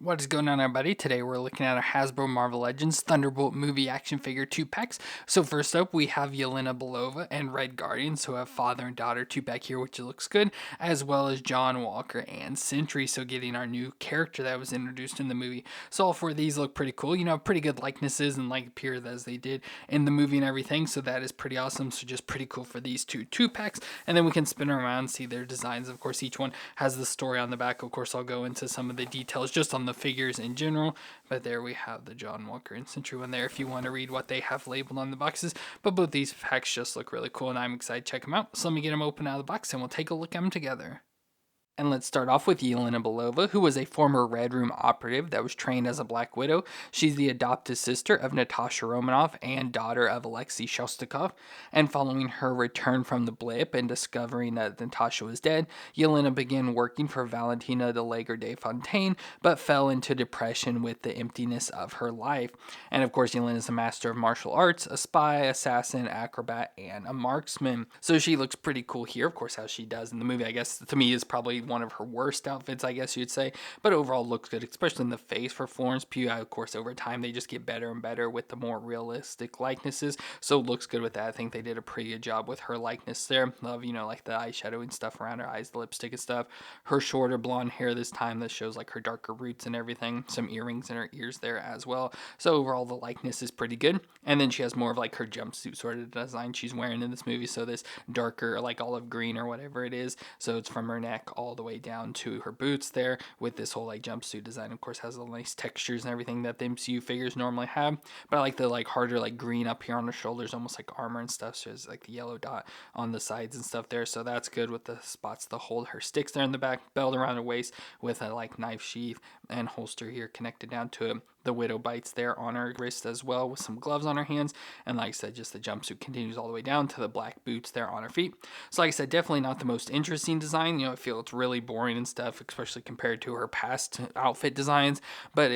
What is going on, everybody? Today we're looking at our Hasbro Marvel Legends Thunderbolt movie action figure 2-packs. So first up, we have Yelena Belova and Red Guardian, so we have father and daughter 2-pack here, which looks good, as well as John Walker and Sentry, so getting our new character that was introduced in the movie. So all four of these look pretty cool, pretty good likenesses and like appear as they did in the movie and everything, so that is pretty awesome. So just pretty cool for these 2-packs, and then we can spin around and see their designs. Of course, each one has the story on the back. Of course, I'll go into some of the details just on the figures in general, but there we have the John Walker and Sentry one there if you want to read what they have labeled on the boxes. But both these packs just look really cool and I'm excited to check them out. So let me get them open out of the box and we'll take a look at them together. And let's start off with Yelena Belova, who was a former Red Room operative that was trained as a Black Widow. She's the adopted sister of Natasha Romanoff and daughter of Alexei Shostakov. And following her return from the blip and discovering that Natasha was dead, Yelena began working for Valentina de Lager de Fontaine, but fell into depression with the emptiness of her life. And of course, Yelena is a master of martial arts, a spy, assassin, acrobat, and a marksman. So she looks pretty cool here, of course, how she does in the movie. I guess to me is probably one of her worst outfits, I guess you'd say, but overall looks good, especially in the face for Florence Pugh. Of course, over time they just get better and better with the more realistic likenesses, so looks good with that. I think they did a pretty good job with her likeness there. Love, like the eyeshadow and stuff around her eyes, the lipstick and stuff. Her shorter blonde hair this time that shows like her darker roots and everything. Some earrings in her ears there as well. So overall the likeness is pretty good. And then she has more of like her jumpsuit sort of design she's wearing in this movie. So this darker like olive green or whatever it is. So it's from her neck all the way down to her boots there with this whole like jumpsuit design. Of course has all nice textures and everything that the MCU figures normally have, but I like the like harder like green up here on the shoulders, almost like armor and stuff. So there's like the yellow dot on the sides and stuff there, so that's good with the spots to hold her sticks there in the back. Belt around her waist with a like knife sheath and holster here connected down to it. The widow bites there on her wrist as well with some gloves on her hands, and like I said, just the jumpsuit continues all the way down to the black boots there on her feet. So like I said, definitely not the most interesting design. I feel it's really boring and stuff, especially compared to her past outfit designs, but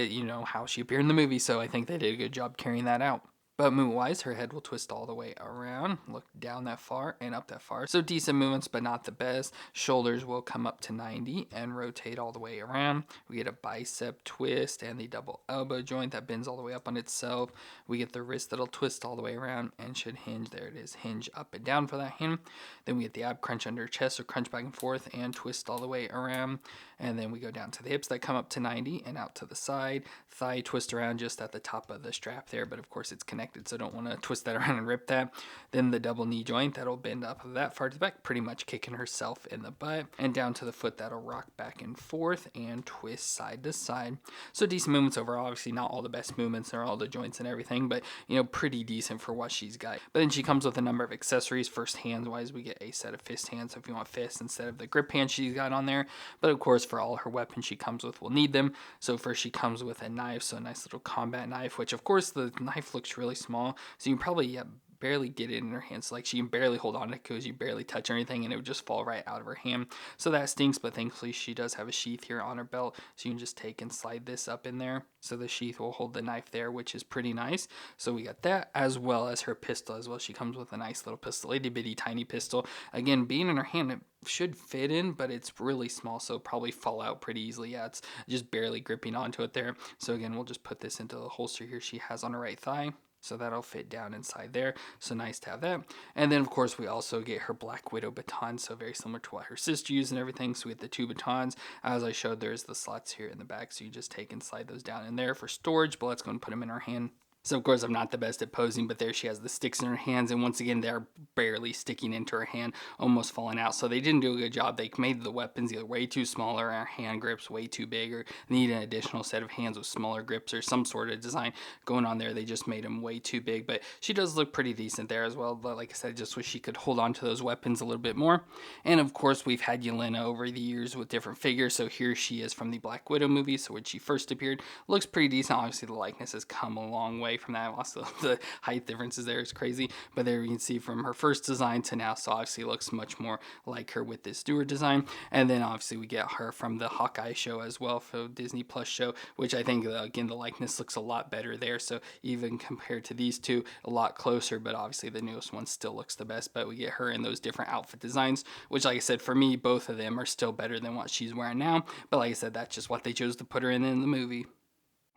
how she appeared in the movie, so I think they did a good job carrying that out. But movement-wise, her head will twist all the way around, look down that far and up that far. So decent movements, but not the best. Shoulders will come up to 90 and rotate all the way around. We get a bicep twist and the double elbow joint that bends all the way up on itself. We get the wrist that'll twist all the way around and should hinge. There it is, hinge up and down for that hand. Then we get the ab crunch under her chest, so crunch back and forth and twist all the way around. And then we go down to the hips that come up to 90 and out to the side. Thigh twist around just at the top of the strap there, but of course it's connected, so don't want to twist that around and rip that. Then the double knee joint that'll bend up that far to the back, pretty much kicking herself in the butt, and down to the foot that'll rock back and forth and twist side to side. So decent movements overall. Obviously not all the best movements or all the joints and everything, but pretty decent for what she's got. But then she comes with a number of accessories. First, hands wise, we get a set of fist hands, so if you want fists instead of the grip hands she's got on there. But of course, for all her weapons she comes with, we'll need them. So first she comes with a knife, so a nice little combat knife, which of course the knife looks really small, so you can probably barely get it in her hands. Like she can barely hold on to it because you barely touch anything and it would just fall right out of her hand. So that stinks, but thankfully she does have a sheath here on her belt, so you can just take and slide this up in there. So the sheath will hold the knife there, which is pretty nice. So we got that, as well as her pistol as well. She comes with a nice little pistol, itty bitty tiny pistol. Again, being in her hand, it should fit in, but it's really small, so probably fall out pretty easily. Yeah, it's just barely gripping onto it there. So again, we'll just put this into the holster here she has on her right thigh. So that'll fit down inside there. So nice to have that. And then, of course, we also get her Black Widow baton. So very similar to what her sister used and everything. So we get the two batons. As I showed, there's the slots here in the back. So you just take and slide those down in there for storage. But let's go and put them in our hand. So of course I'm not the best at posing, but there she has the sticks in her hands, and once again they're barely sticking into her hand, almost falling out. So they didn't do a good job. They made the weapons either way too small or our hand grips way too big, or need an additional set of hands with smaller grips or some sort of design going on there. They just made them way too big, but she does look pretty decent there as well. But like I said, just wish she could hold on to those weapons a little bit more. And of course we've had Yelena over the years with different figures. So here she is from the Black Widow movie. So when she first appeared, looks pretty decent. Obviously the likeness has come a long way away from that. Also, the height differences there is crazy. But there you can see from her first design to now, so obviously looks much more like her with this newer design. And then obviously we get her from the Hawkeye show as well, for Disney Plus show, which I think, again, the likeness looks a lot better there. So even compared to these two, a lot closer, but obviously the newest one still looks the best. But we get her in those different outfit designs, which, like I said, for me, both of them are still better than what she's wearing now. But like I said, that's just what they chose to put her in the movie.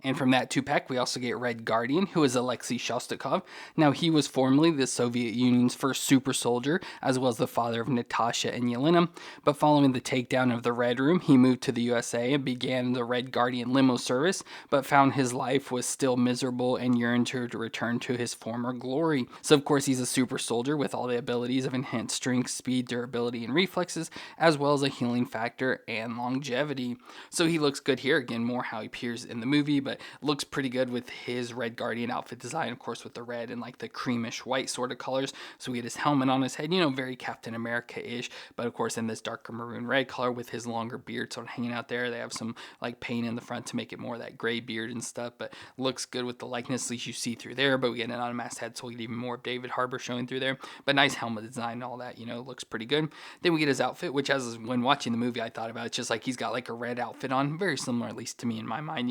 And from that 2-pack, we also get Red Guardian, who is Alexei Shostakov. Now, he was formerly the Soviet Union's first super soldier, as well as the father of Natasha and Yelena. But following the takedown of the Red Room, he moved to the USA and began the Red Guardian limo service, but found his life was still miserable and yearned to return to his former glory. So, of course, he's a super soldier with all the abilities of enhanced strength, speed, durability, and reflexes, as well as a healing factor and longevity. So he looks good here. Again, more how he appears in the movie, but looks pretty good with his Red Guardian outfit design, of course, with the red and like the creamish white sort of colors. So we get his helmet on his head, very Captain America-ish, but of course in this darker maroon red color with his longer beard sort of hanging out there. They have some like paint in the front to make it more that gray beard and stuff, but looks good with the likeness, at least you see through there. But we get an unmasked head, so we get even more of David Harbour showing through there. But nice helmet design and all that, looks pretty good. Then we get his outfit, which, as when watching the movie, I thought about it, just like he's got like a red outfit on, very similar, at least to me in my mind,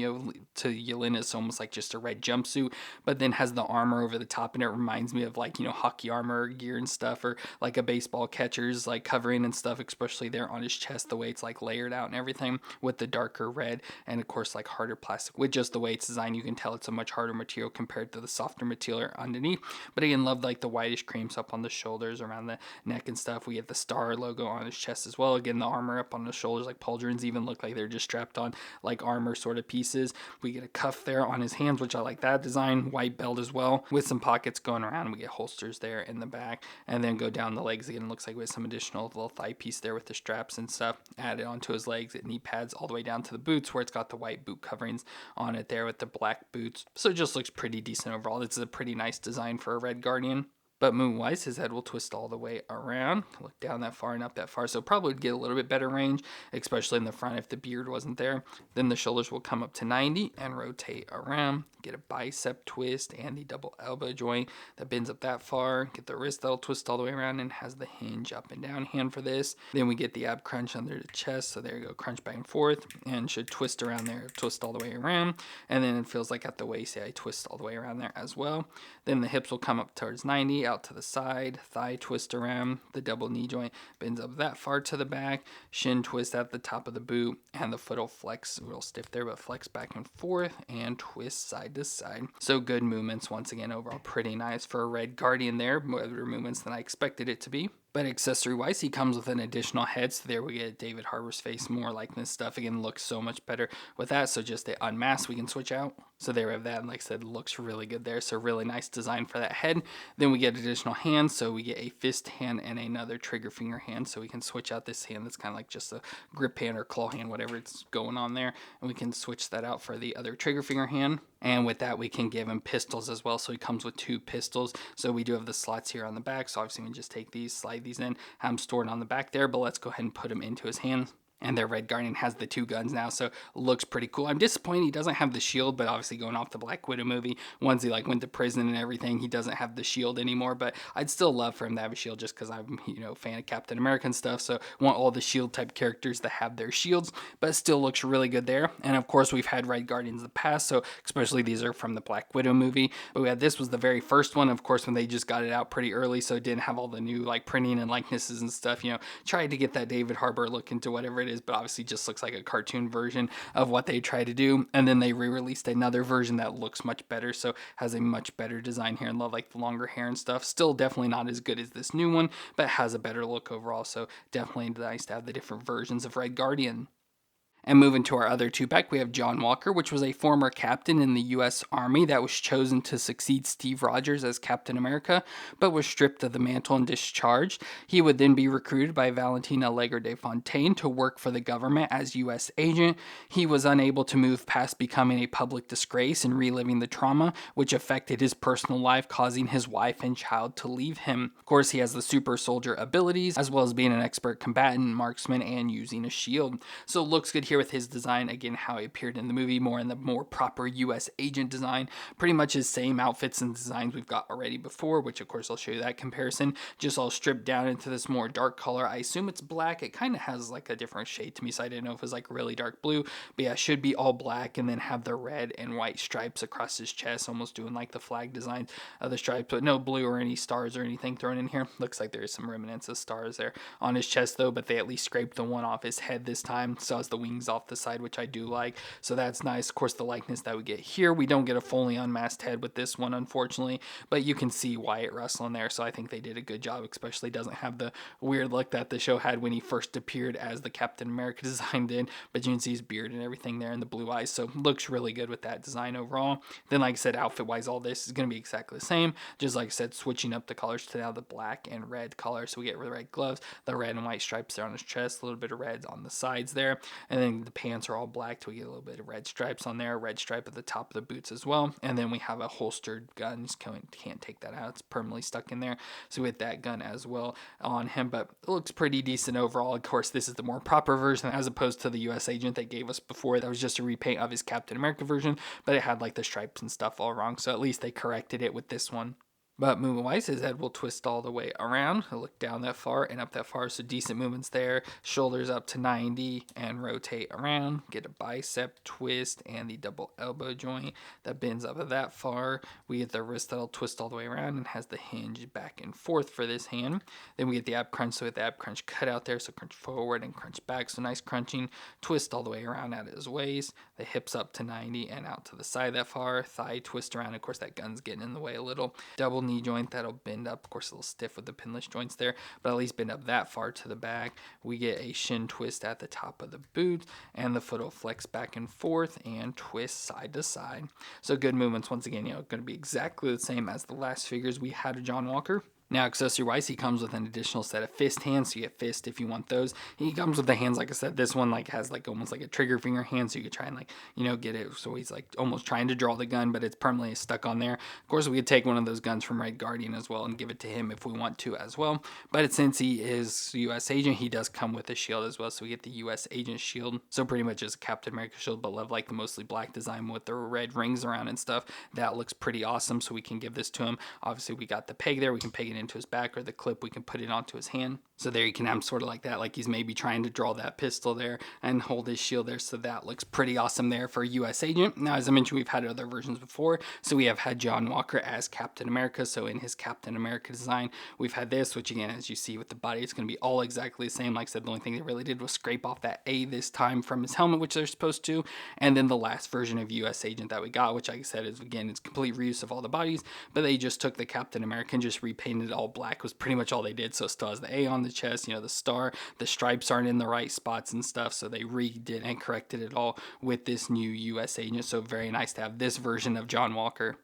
to Yelena. It's almost like just a red jumpsuit, but then has the armor over the top, and it reminds me of like hockey armor gear and stuff, or like a baseball catcher's like covering and stuff, especially there on his chest, the way it's like layered out and everything with the darker red, and of course like harder plastic with just the way it's designed. You can tell it's a much harder material compared to the softer material underneath. But again, love like the whitish creams up on the shoulders, around the neck and stuff. We get the star logo on his chest as well. Again, the armor up on the shoulders, like pauldrons, even look like they're just strapped on like armor sort of pieces. We get a cuff there on his hands, which I like that design. White belt as well, with some pockets going around. We get holsters there in the back, and then go down the legs again. It looks like with some additional little thigh piece there with the straps and stuff added onto his legs, knee pads all the way down to the boots, where it's got the white boot coverings on it there with the black boots. So it just looks pretty decent overall. This is a pretty nice design for a Red Guardian. But moon-wise, his head will twist all the way around. Look down that far and up that far, so probably would get a little bit better range, especially in the front if the beard wasn't there. Then the shoulders will come up to 90 and rotate around. Get a bicep twist and the double elbow joint that bends up that far. Get the wrist that'll twist all the way around and has the hinge up and down hand for this. Then we get the ab crunch under the chest, so there you go, crunch back and forth, and should twist around there, twist all the way around. And then it feels like at the waist, I twist all the way around there as well. Then the hips will come up towards 90, out to the side, thigh twist around, the double knee joint bends up that far to the back, shin twist at the top of the boot, and the foot will flex, real stiff there, but flex back and forth and twist side to side. So good movements once again, overall pretty nice for a Red Guardian there, better movements than I expected it to be. But accessory-wise, he comes with an additional head, so there we get David Harbour's face, more likeness stuff. Again, looks so much better with that, so just the unmask we can switch out. So there we have that, and like I said, looks really good there, so really nice design for that head. Then we get additional hands, so we get a fist hand and another trigger finger hand, so we can switch out this hand that's kind of like just a grip hand or claw hand, whatever it's going on there, and we can switch that out for the other trigger finger hand. And with that, we can give him pistols as well, so he comes with 2 pistols. So we do have the slots here on the back, so obviously we can just take these, slide these in, have them stored on the back there, but let's go ahead and put them into his hands. And their Red Guardian has the 2 guns now, so looks pretty cool. I'm disappointed he doesn't have the shield, but obviously going off the Black Widow movie, once he like went to prison and everything, he doesn't have the shield anymore. But I'd still love for him to have a shield, just because I'm a fan of Captain America and stuff, so want all the shield type characters to have their shields. But it still looks really good there. And of course we've had Red Guardians in the past, so especially these are from the Black Widow movie. But we had, this was the very first one, of course, when they just got it out pretty early, so it didn't have all the new like printing and likenesses and stuff. Tried to get that David Harbour look into whatever it is, but obviously just looks like a cartoon version of what they try to do. And then they re-released another version that looks much better, so has a much better design here, and love like the longer hair and stuff. Still definitely not as good as this new one, but has a better look overall, so definitely nice to have the different versions of Red Guardian. And moving to our other 2-pack, we have John Walker, which was a former captain in the U.S. Army that was chosen to succeed Steve Rogers as Captain America, but was stripped of the mantle and discharged. He would then be recruited by Valentin Allegra de Fontaine to work for the government as U.S. agent. He was unable to move past becoming a public disgrace and reliving the trauma, which affected his personal life, causing his wife and child to leave him. Of course, he has the super soldier abilities, as well as being an expert combatant, marksman, and using a shield. So it looks good here with his design, again, how he appeared in the movie, more in the more proper US agent design. Pretty much his same outfits and designs we've got already before, which of course I'll show you that comparison, just all stripped down into this more dark color. I assume it's black. It kind of has like a different shade to me, so I didn't know if it was like really dark blue, but yeah, it should be all black and then have the red and white stripes across his chest, almost doing like the flag design of the stripes, but no blue or any stars or anything thrown in here. Looks like there is some remnants of stars there on his chest though, but they at least scraped the one off his head this time, so as the wings off the side, which I do like, so that's nice. Of course, the likeness that we get here, we don't get a fully unmasked head with this one, unfortunately, but you can see Wyatt Russell in there, so I think they did a good job, especially doesn't have the weird look that the show had when he first appeared as the Captain America design did, but you can see his beard and everything there and the blue eyes, so looks really good with that design overall. Then like I said, outfit wise, all this is going to be exactly the same, just like I said, switching up the colors to now the black and red color, so we get the red gloves, the red and white stripes there on his chest, a little bit of reds on the sides there, and then the pants are all black, so we get a little bit of red stripes on there, red stripe at the top of the boots as well, and then we have a holstered gun, just can't take that out, it's permanently stuck in there, so with that gun as well on him, but it looks pretty decent overall. Of course, this is the more proper version as opposed to the US agent they gave us before. That was just a repaint of his Captain America version, but it had like the stripes and stuff all wrong, so at least they corrected it with this one. But movement-wise, his head will twist all the way around. He'll look down that far and up that far, so decent movements there. Shoulders up to 90 and rotate around. Get a bicep twist and the double elbow joint that bends up that far. We get the wrist that'll twist all the way around and has the hinge back and forth for this hand. Then we get the ab crunch, so with the ab crunch cut out there, so crunch forward and crunch back. So nice crunching, twist all the way around at his waist. The hips up to 90 and out to the side that far. Thigh twist around. Of course, that gun's getting in the way a little. Double knee joint that'll bend up, of course a little stiff with the pinless joints there, but at least bend up that far to the back. We get a shin twist at the top of the boot, and the foot will flex back and forth and twist side to side. So good movements, once again, going to be exactly the same as the last figures we had of John Walker. Now, accessory-wise, he comes with an additional set of fist hands, so you get fist if you want those. He comes with the hands, like I said, this one has almost like a trigger finger hand, so you could try and get it, so he's almost trying to draw the gun, but it's permanently stuck on there. Of course, we could take one of those guns from Red Guardian as well and give it to him if we want to as well, but since he is US agent, he does come with a shield as well, so we get the US agent shield, so pretty much as a Captain America shield, but love like the mostly black design with the red rings around and stuff. That looks pretty awesome, so we can give this to him. Obviously, we got the peg there, we can peg it into his back, or the clip, we can put it onto his hand. So there you can have him sort of like that, like he's maybe trying to draw that pistol there and hold his shield there, so that looks pretty awesome there for US agent. Now, as I mentioned, we've had other versions before, so we have had John Walker as Captain America, so in his Captain America design, we've had this, which again, as you see with the body, it's going to be all exactly the same. Like I said, the only thing they really did was scrape off that A this time from his helmet, which they're supposed to, and then the last version of US agent that we got, which like I said is, again, it's complete reuse of all the bodies, but they just took the Captain America and just repainted it all black, was pretty much all they did. So it still has the A on the chest, the star, the stripes aren't in the right spots and stuff, so they redid and corrected it all with this new US agent. So very nice to have this version of John Walker.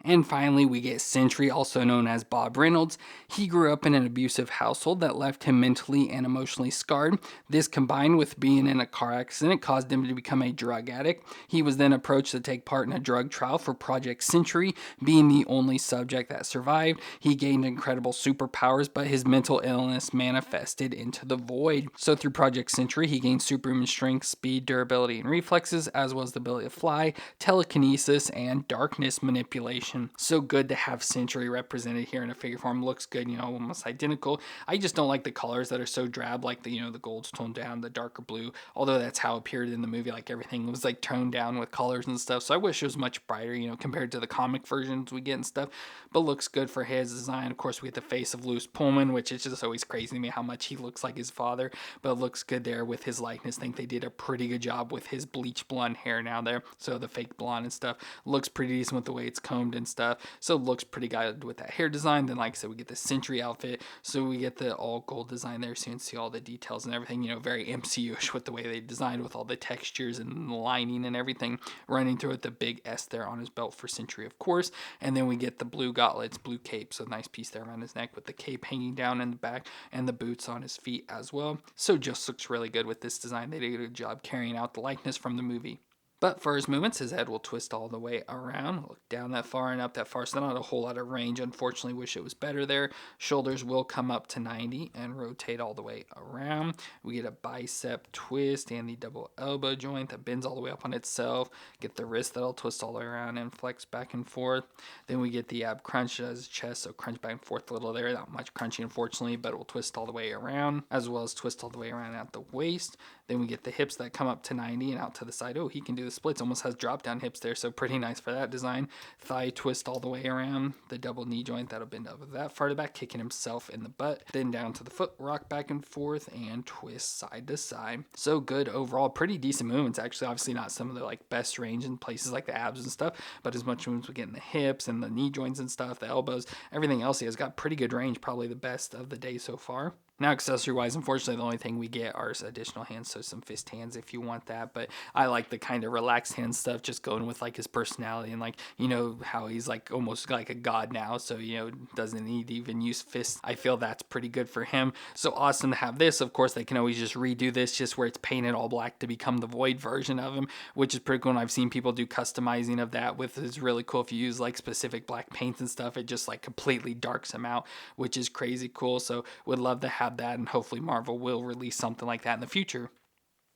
And finally, we get Sentry, also known as Bob Reynolds. He grew up in an abusive household that left him mentally and emotionally scarred. This, combined with being in a car accident, caused him to become a drug addict. He was then approached to take part in a drug trial for Project Sentry. Being the only subject that survived, he gained incredible superpowers, but his mental illness manifested into the void. So through Project Sentry, he gained superhuman strength, speed, durability, and reflexes, as well as the ability to fly, telekinesis, and darkness manipulation. So good to have Sentry represented here in a figure form. Looks good, almost identical. I just don't like the colors that are so drab, like the gold's toned down, the darker blue, although that's how it appeared in the movie, like everything was toned down with colors and stuff. So I wish it was much brighter, compared to the comic versions we get and stuff, but looks good for his design. Of course, we get the face of Louis Pullman, which is just always crazy to me how much he looks like his father, but looks good there with his likeness. I think they did a pretty good job with his bleach blonde hair now there, so the fake blonde and stuff looks pretty decent with the way it's combed and stuff, so it looks pretty good with that hair design. Then like I said, we get the Sentry outfit, so we get the all gold design there, so you can see all the details and everything, very MCU-ish with the way they designed, with all the textures and the lining and everything running through it. The big S there on his belt for Sentry, of course, and then we get the blue gauntlets, blue cape, so nice piece there around his neck with the cape hanging down in the back and the boots on his feet as well. So just looks really good with this design. They did a good job carrying out the likeness from the movie. But for his movements, his head will twist all the way around, look down that far and up that far, so not a whole lot of range. Unfortunately, wish it was better there. Shoulders will come up to 90 and rotate all the way around. We get a bicep twist and the double elbow joint that bends all the way up on itself. Get the wrist that'll twist all the way around and flex back and forth. Then we get the ab crunch as chest, so crunch back and forth a little there. Not much crunching, unfortunately, but it will twist all the way around, as well as twist all the way around at the waist. Then we get the hips that come up to 90 and out to the side. Oh, he can do the splits. Almost has drop down hips there, so pretty nice for that design. Thigh twist all the way around. The double knee joint that'll bend over that far to back, kicking himself in the butt. Then down to the foot, rock back and forth and twist side to side. So good overall. Pretty decent movements, actually. Obviously not some of the best range in places like the abs and stuff, but as much movements we get in the hips and the knee joints and stuff, the elbows, everything else, he has got pretty good range. Probably the best of the day so far. Now, accessory-wise, unfortunately, the only thing we get are additional hands, so some fist hands if you want that. But I like the kind of relaxed hand stuff, just going with his personality and how he's almost like a god now, so doesn't need to even use fists. I feel that's pretty good for him. So awesome to have this. Of course, they can always just redo this, just where it's painted all black to become the void version of him, which is pretty cool. And I've seen people do customizing of that with. It's really cool if you use specific black paints and stuff. It just completely darks him out, which is crazy cool. So would love to have that, and hopefully Marvel will release something like that in the future.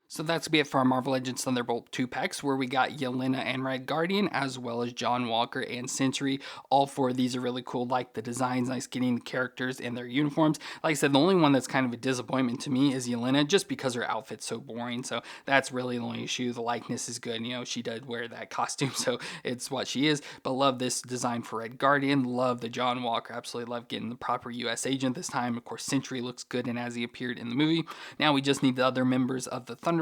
So that's going to be it for our Marvel Legends Thunderbolt 2 packs, where we got Yelena and Red Guardian, as well as John Walker and Sentry. All four of these are really cool, like the designs, nice getting the characters in their uniforms. Like I said, the only one that's kind of a disappointment to me is Yelena, just because her outfit's so boring. So that's really the only issue. The likeness is good. She did wear that costume, so it's what she is. But love this design for Red Guardian. Love the John Walker. Absolutely love getting the proper U.S. agent this time. Of course, Sentry looks good, and as he appeared in the movie. Now we just need the other members of the Thunderbolts.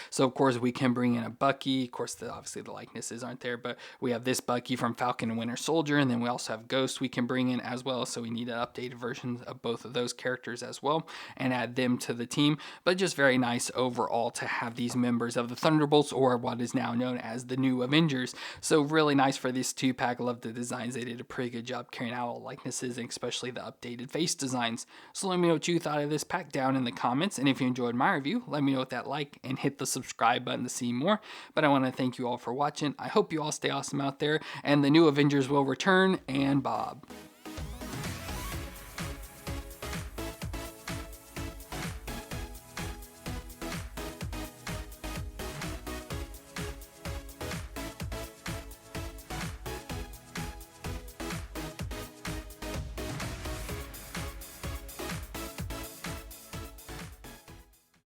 So of course we can bring in a Bucky. Of course, obviously the likenesses aren't there, but we have this Bucky from Falcon and Winter Soldier, and then we also have Ghost we can bring in as well. So we need an updated version of both of those characters as well and add them to the team. But just very nice overall to have these members of the Thunderbolts, or what is now known as the New Avengers. So really nice for this 2-pack. I love the designs. They did a pretty good job carrying out all likenesses, and especially the updated face designs. So let me know what you thought of this pack down in the comments, and if you enjoyed my review, let me know with that like and hit the subscribe button to see more. But I want to thank you all for watching. I hope you all stay awesome out there, and the New Avengers will return, and Bob.